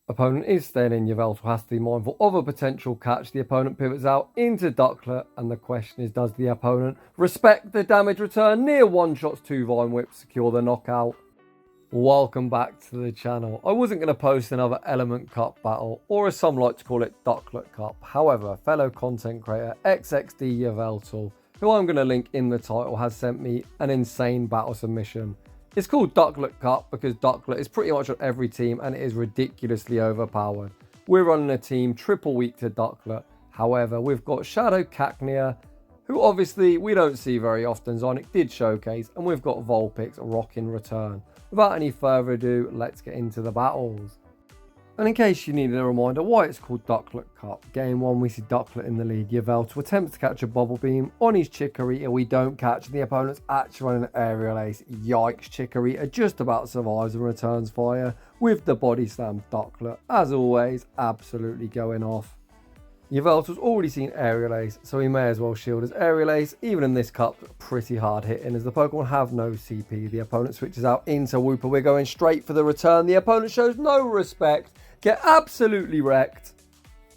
Opponent is staying in. Yahvultal has to be mindful of a potential catch. The opponent pivots out into Ducklett, and the question is, does the opponent respect the damage return? Near one shots, 2 vine whips, secure the knockout. Welcome back to the channel. I wasn't going to post another Element Cup battle, or as some like to call it, Ducklet Cup. However, fellow content creator XXD Yahvultal, who I'm going to link in the title, has sent me an insane battle submission. It's called Ducklet Cup because Ducklett is pretty much on every team and it is ridiculously overpowered. We're running a team triple weak to Ducklett. However, we've got Shadow Cacnea, who obviously we don't see very often. Zonic did showcase, and we've got Vulpix rocking Ruturn. Without any further ado, let's get into the battles. And in case you needed a reminder why it's called Ducklet Cup, game 1 we see Ducklett in the lead. Yahvultal attempts to catch a bubble beam on his Chikorita. We don't catch, the opponent's actually running an aerial ace. Yikes, Chikorita just about survives and returns fire with the body slam. Ducklett, as always, absolutely going off. Yahvultal's already seen aerial ace, so he may as well shield as aerial ace. Even in this cup, pretty hard hitting as the Pokemon have no CP. The opponent switches out into Wooper. We're going straight for the return. The opponent shows no respect. Get absolutely wrecked.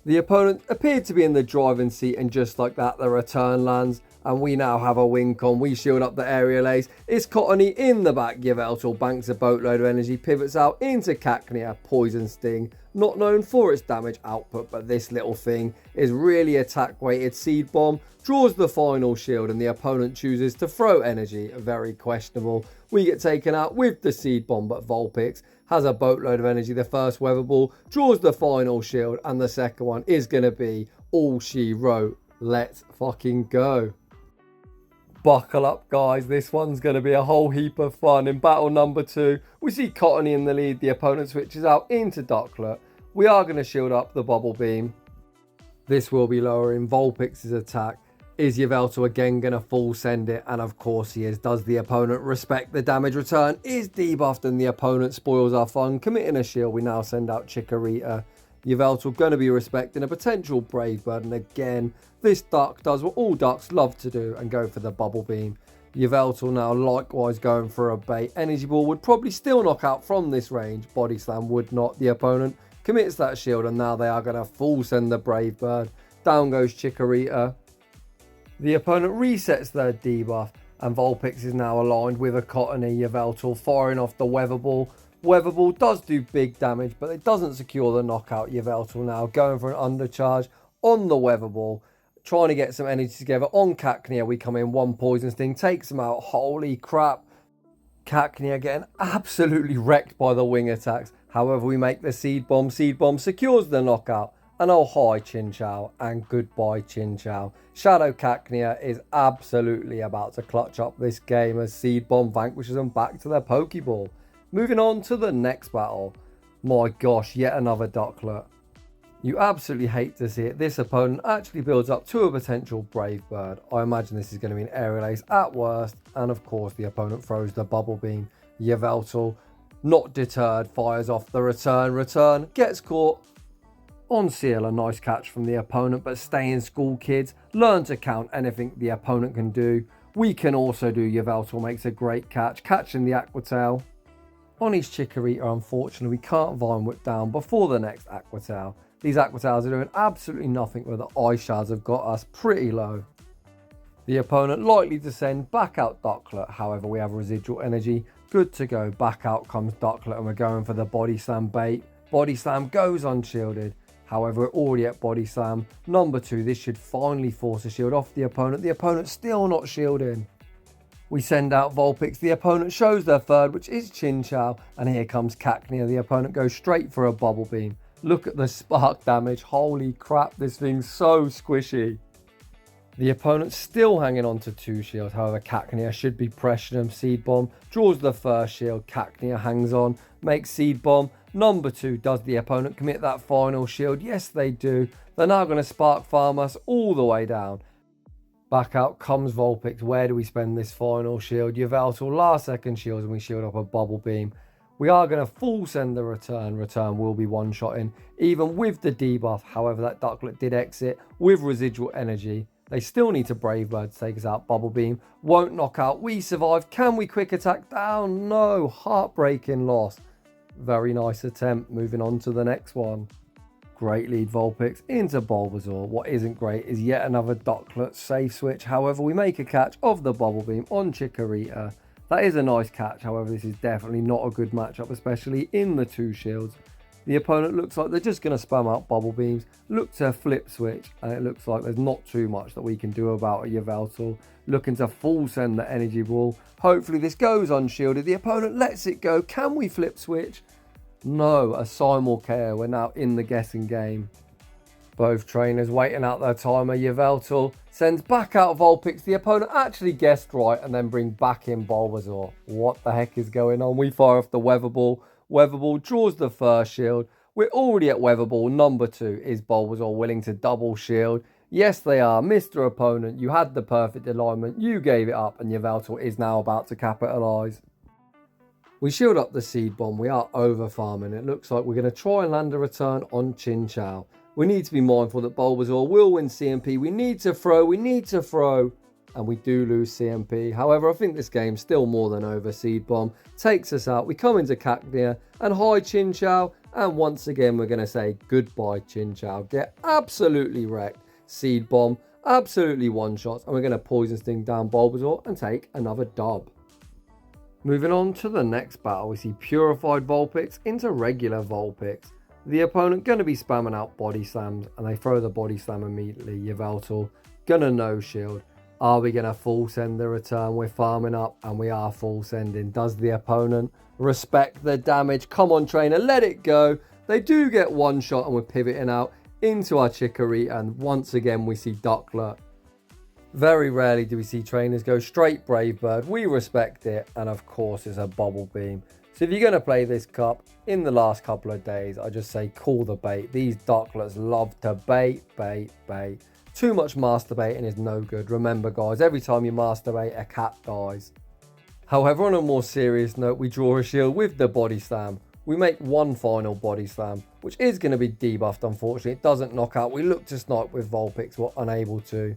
The opponent appeared to be in the driving seat, and just like that, the return lands. And we now have a win con. We shield up the aerial ace. It's Cottony in the back. Yahvultal banks a boatload of energy, pivots out into Cacnea. Poison Sting, not known for its damage output, but this little thing is really attack weighted. Seed Bomb draws the final shield, and the opponent chooses to throw energy. Very questionable. We get taken out with the Seed Bomb, but Vulpix has a boatload of energy. The first Weather Ball draws the final shield, and the second one is going to be all she wrote. Let's fucking go. Buckle up, guys. This one's going to be a whole heap of fun. In battle number 2, we see Cottony in the lead. The opponent switches out into Ducklett. We are going to shield up the bubble beam. This will be lowering Vulpix's attack. Is Yahvultal again going to full send it? And of course he is. Does the opponent respect the damage return? Is debuffed, and the opponent spoils our fun, committing a shield. We now send out Chikorita. Yahvultal going to be respecting a potential Brave Bird, and again this duck does what all ducks love to do and go for the bubble beam. Yahvultal now likewise going for a bait. Energy Ball would probably still knock out from this range. Body Slam would not. The opponent commits that shield, and now they are going to full send the Brave Bird. Down goes Chikorita. The opponent resets their debuff, and Vulpix is now aligned with a Cottony. Yahvultal firing off the Weather Ball. Weather Ball does do big damage, but it doesn't secure the knockout. Yahvultal now going for an undercharge on the Weather Ball, trying to get some energy together on Cacnea. We come in, one Poison Sting takes him out. Holy crap. Cacnea getting absolutely wrecked by the wing attacks. However, we make the Seed Bomb. Seed Bomb secures the knockout. And oh hi Chinchou, and goodbye Chinchou. Shadow Cacnea is absolutely about to clutch up this game as Seed Bomb vanquishes them back to their Pokeball. Moving on to the next battle. My gosh, yet another Ducklett. You absolutely hate to see it. This opponent actually builds up to a potential Brave Bird. I imagine this is going to be an aerial ace at worst. And of course the opponent throws the bubble beam. Yahvultal, not deterred, fires off the return. Return gets caught on seal. A nice catch from the opponent, but stay in school, kids. Learn to count anything the opponent can do. We can also do. Yahvultal makes a great catch, catching the Aqua Tail. On his Chikorita, unfortunately, we can't Vine Whip down before the next Aqua Tail. These Aqua Tails are doing absolutely nothing, where the Ice Shards have got us pretty low. The opponent likely to send back out Ducklett. However, we have residual energy. Good to go. Back out comes Ducklett, and we're going for the Body Slam bait. Body Slam goes unshielded. However, we're already at Body Slam number 2. This should finally force a shield off the opponent. The opponent's still not shielding. We send out Vulpix. The opponent shows their third, which is Chinchou. And here comes Cacnea. The opponent goes straight for a bubble beam. Look at the spark damage. Holy crap, this thing's so squishy. The opponent's still hanging on to 2 shields. However, Cacnea should be pressuring him. Seed Bomb draws the first shield. Cacnea hangs on, makes Seed Bomb number 2. Does the opponent commit that final shield? Yes, they do. They're now going to Spark Farm us all the way down. Back out comes Vulpix. Where do we spend this final shield? Yahvultal last second shields, and we shield up a bubble beam. We are going to full send the return. Return will be one-shotting, even with the debuff. However, that Ducklett did exit with residual energy. They still need to Brave Bird to take us out. Bubble Beam won't knock out. We survive. Can we quick attack down? No. Heartbreaking loss. Very nice attempt. Moving on to the next one. Great lead Vulpix into Bulbasaur. What isn't great is yet another Ducklett safe switch. However, we make a catch of the Bubble Beam on Chikorita. That is a nice catch. However, this is definitely not a good matchup, especially in the 2 shields. The opponent looks like they're just going to spam out Bubble Beams, look to flip switch, and it looks like there's not too much that we can do about a Yveltal. Looking to full send the energy ball. Hopefully this goes unshielded. The opponent lets it go. Can we flip switch? No, a simul KO. We're now in the guessing game. Both trainers waiting out their timer. Yveltal sends back out Vulpix. The opponent actually guessed right and then bring back in Bulbasaur. What the heck is going on? We fire off the Weather Ball. Weather Ball draws the first shield. We're already at Weather Ball number 2. Is Bulbasaur willing to double shield? Yes, they are. Mr. Opponent, you had the perfect alignment. You gave it up, and Yveltal is now about to capitalise. We shield up the Seed Bomb. We are over farming. It looks like we're going to try and land a return on Chinchou. We need to be mindful that Bulbasaur will win CMP. We need to throw. And we do lose CMP. However, I think this game's still more than over. Seed Bomb takes us out. We come into Cacnea and hi Chinchou. And once again, we're going to say goodbye Chinchou. Get absolutely wrecked. Seed Bomb absolutely one-shots. And we're going to Poison Sting down Bulbasaur and take another dub. Moving on to the next battle, we see Purified Vulpix into regular Vulpix. The opponent going to be spamming out Body Slams, and they throw the Body Slam immediately. Yveltal gonna no shield. Are we going to full send the return? We're farming up and we are full sending. Does the opponent respect the damage? Come on, trainer, let it go. They do get one shot and we're pivoting out into our Chikorita. And once again, we see Ducklett. Very rarely do we see trainers go straight Brave Bird. We respect it. And of course, it's a Bubble Beam. So if you're going to play this cup in the last couple of days, I just say call the bait. These Duckletts love to bait. Too much masturbating is no good. Remember guys, every time you masturbate, a cat dies. However, on a more serious note, we draw a shield with the Body Slam. We make one final Body Slam, which is going to be debuffed unfortunately. It doesn't knock out. We look to snipe with Vulpix, we're unable to.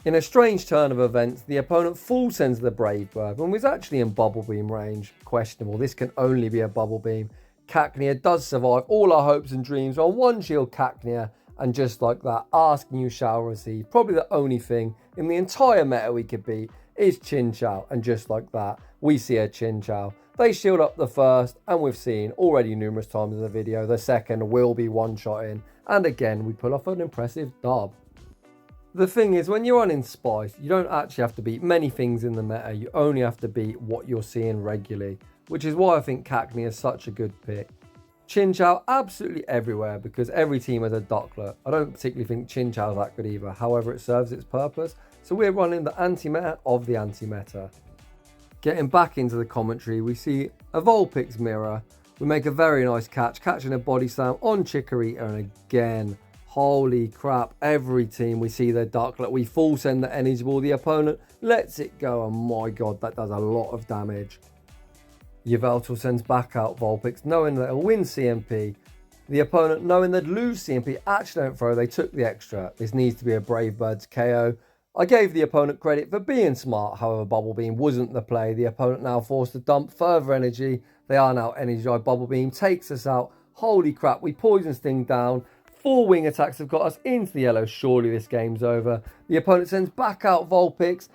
In a strange turn of events, the opponent full sends the Brave Bird and was actually in Bubble Beam range. Questionable, this can only be a Bubble Beam. Cacnea does survive. All our hopes and dreams are on one shield Cacnea. And just like that, asking you shall receive. Probably the only thing in the entire meta we could beat is Chinchou. And just like that, we see a Chinchou. They shield up the first, and we've seen already numerous times in the video, the second will be one-shot in. And again, we pull off an impressive dub. The thing is, when you're running Spice, you don't actually have to beat many things in the meta. You only have to beat what you're seeing regularly. Which is why I think Cacnea is such a good pick. Chinchou absolutely everywhere because every team has a Ducklett. I don't particularly think Chinchou's that good either. However, it serves its purpose. So we're running the anti-meta of the anti-meta. Getting back into the commentary, we see a Vulpix mirror. We make a very nice catch, catching a Body Slam on Chikorita. And again, holy crap, every team we see their Ducklett. We full send the energy ball. The opponent lets it go. And my God, that does a lot of damage. Yveltal sends back out Vulpix, knowing that it'll win CMP. The opponent, knowing they'd lose CMP, actually don't throw, they took the extra. This needs to be a Brave Birds KO. I gave the opponent credit for being smart, however Bubble Beam wasn't the play. The opponent now forced to dump further energy. They are now energized. Bubble Beam takes us out. Holy crap, we Poison Sting down. 4 wing attacks have got us into the yellow. Surely this game's over. The opponent sends back out Vulpix.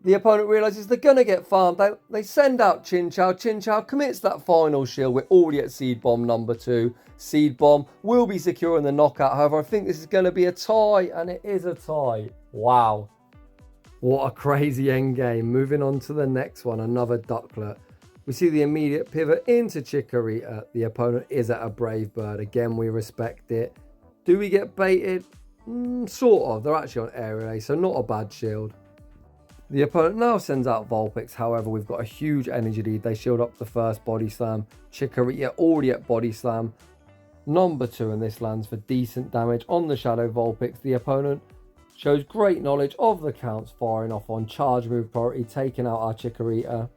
The opponent realises they're going to get farmed. They send out Chinchou. Chinchou commits that final shield. We're already at Seed Bomb number 2. Seed Bomb will be secure in the knockout. However, I think this is going to be a tie. And it is a tie. Wow. What a crazy end game. Moving on to the next one. Another Ducklett. We see the immediate pivot into Chikorita. The opponent is at a Brave Bird. Again, we respect it. Do we get baited? Sort of. They're actually on Area, so not a bad shield. The opponent now sends out Vulpix. However, we've got a huge energy lead. They shield up the first Body Slam. Chikorita already at Body Slam. Number 2, and this lands for decent damage on the Shadow Vulpix. The opponent shows great knowledge of the counts, firing off on charge move priority, taking out our Chikorita.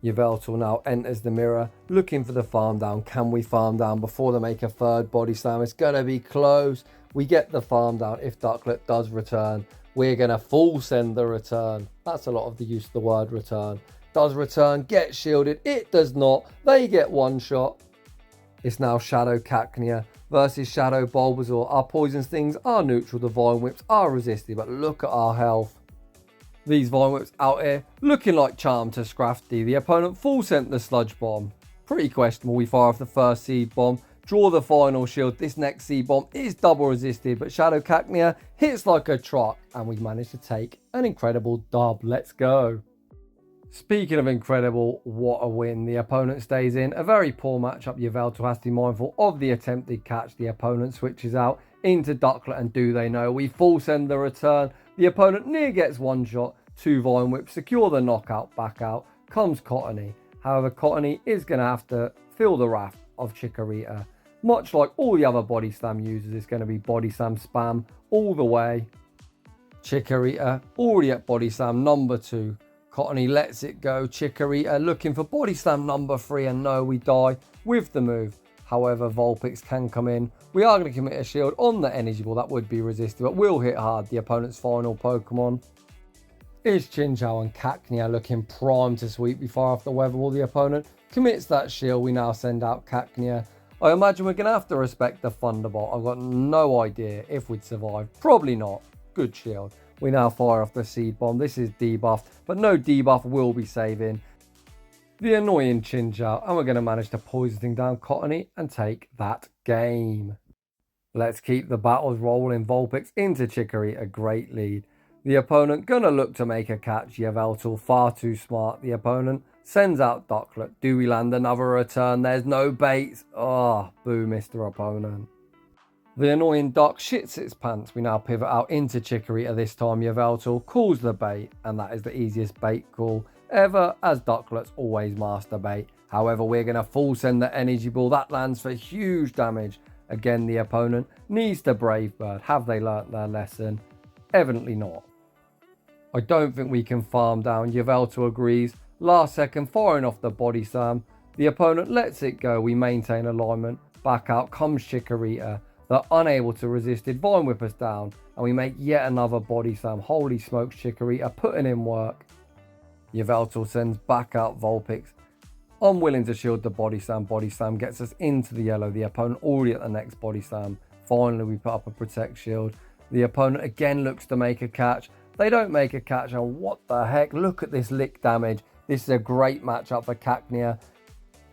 Yveltal now enters the mirror, looking for the farm down. Can we farm down before they make a third Body Slam? It's going to be close. We get the farm down if Ducklett does return. We're going to full send the return. That's a lot of the use of the word return. Does Ruturn get shielded? It does not. They get one shot. It's now Shadow Cacnea versus Shadow Bulbasaur. Our Poison Stings are neutral, the Vine Whips are resisted, but look at our health. These Vine Whips out here looking like Charm to Scrafty. The opponent full sent the Sludge Bomb. Pretty questionable. We fire off the first Seed Bomb, draw the final shield. This next Seed Bomb is double resisted, but Shadow Cacnea hits like a truck, and we managed to take an incredible dub. Let's go. Speaking of incredible, what a win. The opponent stays in. A very poor matchup. Yveltal has to be mindful of the attempted catch. The opponent switches out into Ducklett, and do they know? We full send the Ruturn. The opponent near gets one shot. Two Vine Whips secure the knockout. Back out comes Cottonee. However, Cottonee is going to have to feel the wrath of Chikorita. Much like all the other Body Slam users, it's going to be Body Slam spam all the way. Chikorita already at Body Slam number 2. Cottonee lets it go. Chikorita looking for Body Slam number 3, and no, we die with the move. However, Vulpix can come in. We are going to commit a shield on the Energy Ball. That would be resisted, but will hit hard. The opponent's final Pokemon is Chinchou, and Cacnea looking primed to sweep. We fire off the Weather Ball. The opponent commits that shield. We now send out Cacnea. I imagine we're going to have to respect the Thunderbolt. I've got no idea if we'd survive. Probably not. Good shield. We now fire off the Seed Bomb. This is debuffed, but no debuff will be saving the annoying Chinchou, and we're going to manage to poison down Cottonee and take that game. Let's keep the battles rolling. Vulpix into Chikorita, a great lead. The opponent going to look to make a catch. Yveltal far too smart. The opponent sends out Ducklett. Do we land another Ruturn? There's no baits. Oh, boo, Mr. Opponent. The annoying Duck shits its pants. We now pivot out into Chikorita. This time Yveltal calls the bait, and that is the easiest bait call ever, as Ducklett's always master bait. However, we're going to full send the Energy Ball. That lands for huge damage. Again, the opponent needs to Brave Bird. Have they learnt their lesson? Evidently not. I don't think we can farm down. Yveltal agrees. Last second, firing off the Body Slam. The opponent lets it go. We maintain alignment. Back out comes Chikorita. They're unable to resist it. Vine Whip us down, and we make yet another Body Slam. Holy smokes, Chikorita putting in work. Yveltal sends back out Vulpix. Unwilling to shield the Body Slam. Body Slam gets us into the yellow. The opponent already at the next Body Slam. Finally, we put up a Protect Shield. The opponent again looks to make a catch. They don't make a catch, and what the heck? Look at this lick damage. This is a great matchup for Cacnea.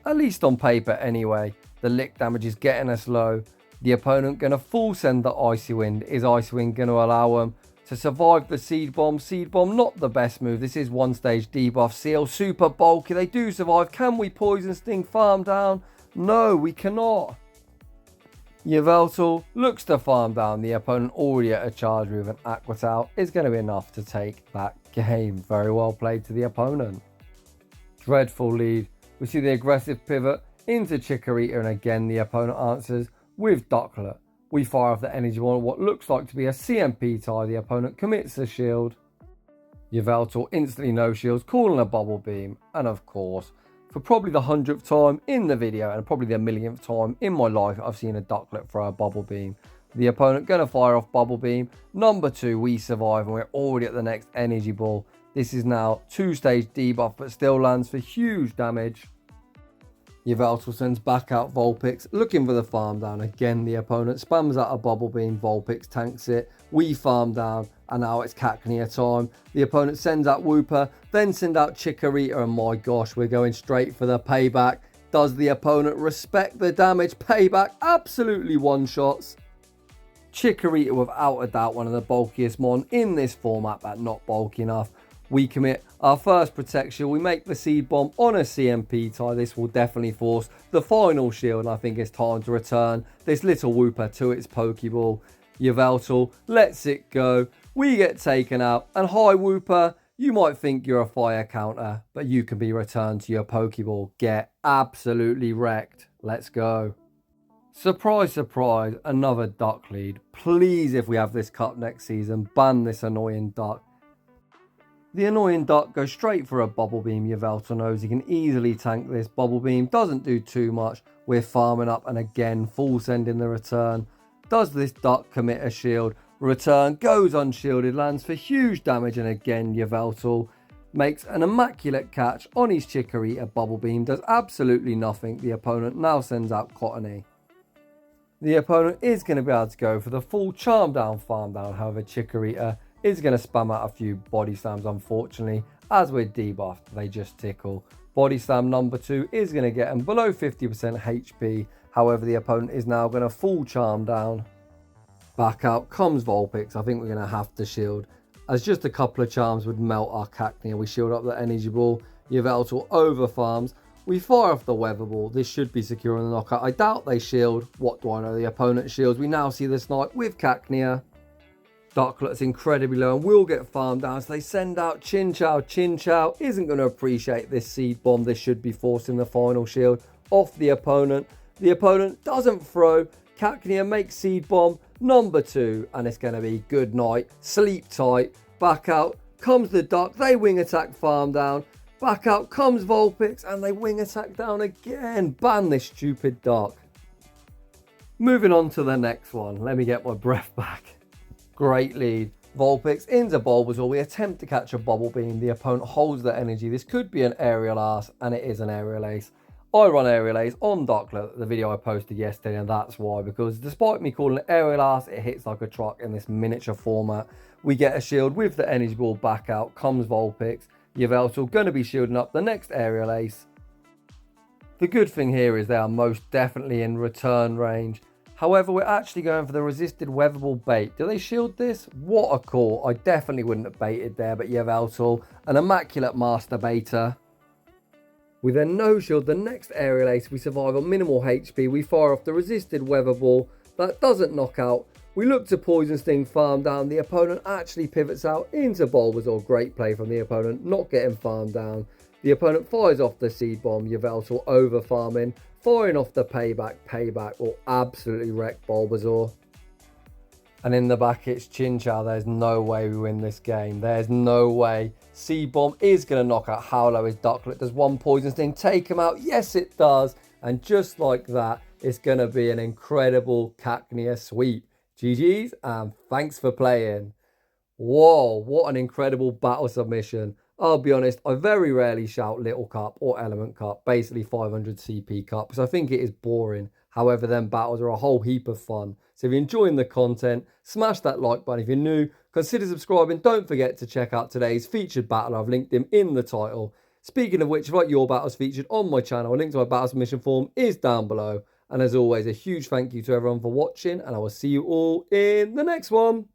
At least on paper anyway. The lick damage is getting us low. The opponent going to full send the Icy Wind. Is Icy Wind going to allow them to survive the Seed Bomb? Seed Bomb, not the best move. This is one stage debuff. Seal, super bulky. They do survive. Can we Poison Sting farm down? No, we cannot. Yveltal looks to farm down. The opponent already at a charge with an Aqua Tail is going to be enough to take that game. Very well played to the opponent. Dreadful lead. We see the aggressive pivot into Chikorita, and again the opponent answers with Ducklett. We fire off the Energy Ball on what looks like to be a CMP tie. The opponent commits the shield. Yveltal instantly no shields, calling a Bubble Beam. And of course, for probably the 100th time in the video, and probably the 1,000,000th time in my life, I've seen a Ducklett throw a Bubble Beam. The opponent going to fire off Bubble Beam. Number 2, we survive, and we're already at the next Energy Ball. This is now 2-stage debuff, but still lands for huge damage. Yveltal sends back out Vulpix, looking for the farm down. Again, the opponent spams out a Bubble Beam. Vulpix tanks it. We farm down, and now it's Cacnea time. The opponent sends out Wooper, then send out Chikorita, and my gosh, we're going straight for the payback. Does the opponent respect the damage? Payback, absolutely one-shots. Chikorita, without a doubt, one of the bulkiest mon in this format, but not bulky enough. We commit our first protection. We make the Seed Bomb on a CMP tie. This will definitely force the final shield, and I think it's time to return this little Wooper to its Pokeball. Yveltal lets it go. We get taken out, and hi Wooper, you might think you're a fire counter, but you can be returned to your Pokeball. Get absolutely wrecked. Let's go. Surprise, surprise, another Duck lead. Please, if we have this cup next season, ban this annoying Duck. The annoying Duck goes straight for a Bubble Beam. Yveltal knows he can easily tank this. Bubble Beam doesn't do too much. We're farming up, and again, full sending the Ruturn. Does this Duck commit a shield? Ruturn goes unshielded, lands for huge damage, and again, Yveltal makes an immaculate catch on his Chikorita Bubble Beam, does absolutely nothing. The opponent now sends out Cacnea. The opponent is going to be able to go for the full Charm Down, Farm Down. However, Chikorita is going to spam out a few Body Slams, unfortunately. As we're debuffed, they just tickle. Body Slam number 2 is going to get him below 50% HP. However, the opponent is now going to full Charm Down. Back out comes Vulpix. I think we're going to have to shield, as just a couple of charms would melt our Cacnea. We shield up the energy ball. Yahvultal over farms. We fire off the weather ball. This should be secure in the knockout. I doubt they shield. What do I know? The opponent shields. We now see the snipe with Cacnea. Ducklet's incredibly low and will get farmed down. So they send out Chinchou. Chinchou isn't going to appreciate this seed bomb. This should be forcing the final shield off the opponent. The opponent doesn't throw. Cacnea makes seed bomb number 2. And it's going to be good night. Sleep tight. Back out comes the duck. They wing attack farm down. Back out comes Vulpix and they wing attack down again. Ban this stupid duck. Moving on to the next one. Let me get my breath back. Great lead. Vulpix into Bulbasaur. We attempt to catch a Bubble Beam. The opponent holds the energy. This could be an Aerial Ace, and it is an Aerial Ace. I run Aerial Ace on Ducklett, the video I posted yesterday, and that's why. Because despite me calling it Aerial Ace, it hits like a truck in this miniature format. We get a shield with the energy ball. Back out comes Vulpix. Yahvultal going to be shielding up the next Aerial Ace. The good thing here is they are most definitely in return range. However, we're actually going for the resisted weatherball bait. Do they shield this? What a call. I definitely wouldn't have baited there, but Yahvultal, an immaculate master baiter. We then no shield the next Aerial Ace. We survive on minimal HP. We fire off the resisted weatherball. That doesn't knock out. We look to Poison Sting farm down. The opponent actually pivots out into Bulbasaur. Great play from the opponent, not getting farmed down. The opponent fires off the seed bomb. Yahvultal over farming. Firing off the payback will absolutely wreck Bulbasaur. And in the back it's Chinchou. There's no way we win this game. There's no way. Seed Bomb is going to knock out. How low is Ducklett? Does one Poison Sting take him out? Yes, it does. And just like that, it's going to be an incredible Cacnea sweep. GG's and thanks for playing. Whoa, what an incredible battle submission. I'll be honest, I very rarely shout Little Cup or Element Cup, basically 500 CP Cup, because I think it is boring. However, them battles are a whole heap of fun. So if you're enjoying the content, smash that like button. If you're new, consider subscribing. Don't forget to check out today's featured battle. I've linked him in the title. Speaking of which, if you like your battles featured on my channel, a link to my battle submission form is down below. And as always, a huge thank you to everyone for watching, and I will see you all in the next one.